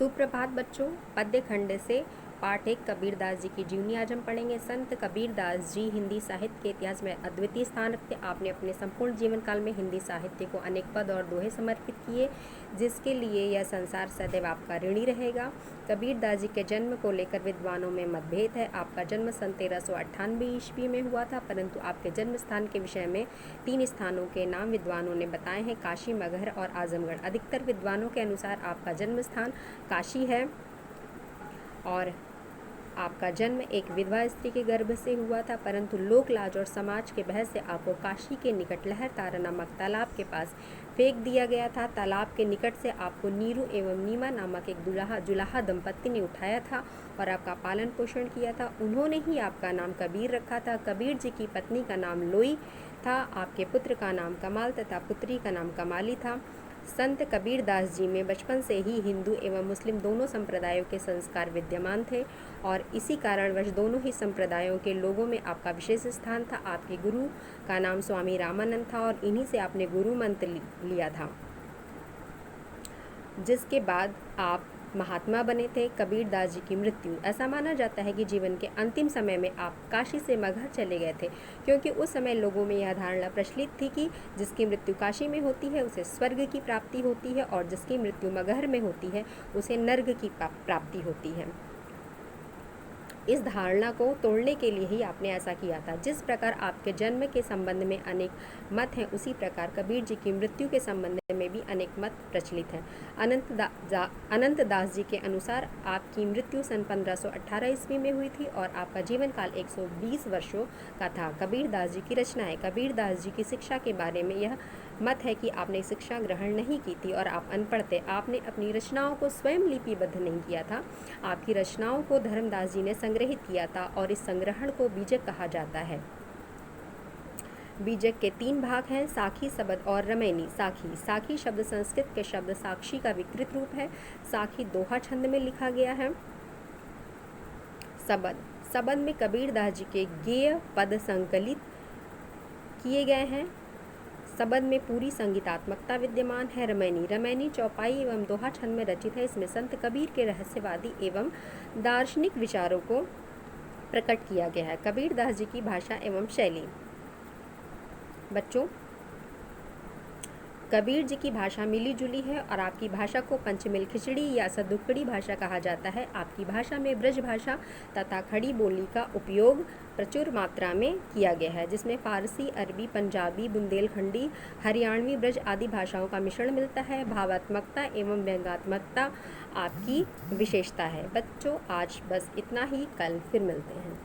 सुप्रभात बच्चों। पद्य खंड से पाठ 1 कबीरदास जी की जीवनी आज हम पढ़ेंगे। संत कबीरदास जी हिंदी साहित्य के इतिहास में अद्वितीय स्थान रखते। आपने अपने संपूर्ण जीवन काल में हिंदी साहित्य को अनेक पद और दोहे समर्पित किए, जिसके लिए यह संसार सदैव आपका ऋणी रहेगा। कबीरदास जी के जन्म को लेकर विद्वानों में मतभेद है। आपका जन्म सन 1398 ईस्वी में हुआ था, परंतु आपके जन्म स्थान के विषय में 3 स्थानों के नाम विद्वानों ने बताए हैं: काशी, मगहर और आजमगढ़। अधिकतर विद्वानों के अनुसार आपका जन्म स्थान काशी है और आपका जन्म एक विधवा स्त्री के गर्भ से हुआ था, परंतु लोक लाज और समाज के बहस से आपको काशी के निकट लहर तारा नामक तालाब के पास फेंक दिया गया था। तालाब के निकट से आपको नीरू एवं नीमा नामक एक जुलाहा दंपत्ति ने उठाया था और आपका पालन पोषण किया था। उन्होंने ही आपका नाम कबीर रखा था। कबीर जी की पत्नी का नाम लोई था। आपके पुत्र का नाम कमाल तथा पुत्री का नाम कमाली था। संत कबीरदास जी में बचपन से ही हिंदू एवं मुस्लिम दोनों संप्रदायों के संस्कार विद्यमान थे और इसी कारणवश दोनों ही संप्रदायों के लोगों में आपका विशेष स्थान था। आपके गुरु का नाम स्वामी रामानंद था और इन्हीं से आपने गुरु मंत्र लिया था, जिसके बाद आप महात्मा बने थे। कबीरदास जी की मृत्यु, ऐसा माना जाता है कि जीवन के अंतिम समय में आप काशी से मगहर चले गए थे, क्योंकि उस समय लोगों में यह धारणा प्रचलित थी कि जिसकी मृत्यु काशी में होती है उसे स्वर्ग की प्राप्ति होती है और जिसकी मृत्यु मगहर में होती है उसे नर्क की प्राप्ति होती है। इस धारणा को तोड़ने के लिए ही आपने ऐसा किया था। जिस प्रकार आपके जन्म के संबंध में अनेक मत हैं, उसी प्रकार कबीर जी की मृत्यु के संबंध में भी अनेक मत प्रचलित हैं। अनंत दास जी के अनुसार आपकी मृत्यु सन 1518 ईस्वी में हुई थी और आपका जीवन काल 120 वर्षों का था। कबीरदास जी की रचनाएं। कबीरदास जी की शिक्षा के बारे में यह मत है कि आपने शिक्षा ग्रहण नहीं की थी और आप अनपढ़ थे। आपने अपनी रचनाओं को स्वयं लिपिबद्ध नहीं किया था। आपकी रचनाओं को धर्मदास जी ने संग्रहित किया था और इस संग्रहण को बीजक कहा जाता है। बीजक के 3 भाग हैं: साखी, सबद और रमैनी। साखी शब्द संस्कृत के शब्द साक्षी का विकृत रूप है। साखी दोहा छंद में लिखा गया है। सबद में कबीरदास जी के गेय पद संकलित किए गए हैं। सबद में पूरी संगीतात्मकता विद्यमान है। रमैनी चौपाई एवं दोहा छंद में रचित है। इसमें संत कबीर के रहस्यवादी एवं दार्शनिक विचारों को प्रकट किया गया है। कबीरदास जी की भाषा एवं शैली। बच्चों, कबीर जी की भाषा मिली जुली है और आपकी भाषा को पंचमिल खिचड़ी या सदुक्कड़ी भाषा कहा जाता है। आपकी भाषा में ब्रज भाषा तथा खड़ी बोली का उपयोग प्रचुर मात्रा में किया गया है, जिसमें फारसी, अरबी, पंजाबी, बुंदेलखंडी, हरियाणवी, ब्रज आदि भाषाओं का मिश्रण मिलता है। भावात्मकता एवं व्यंग्यात्मकता आपकी विशेषता है। बच्चों, आज बस इतना ही। कल फिर मिलते हैं।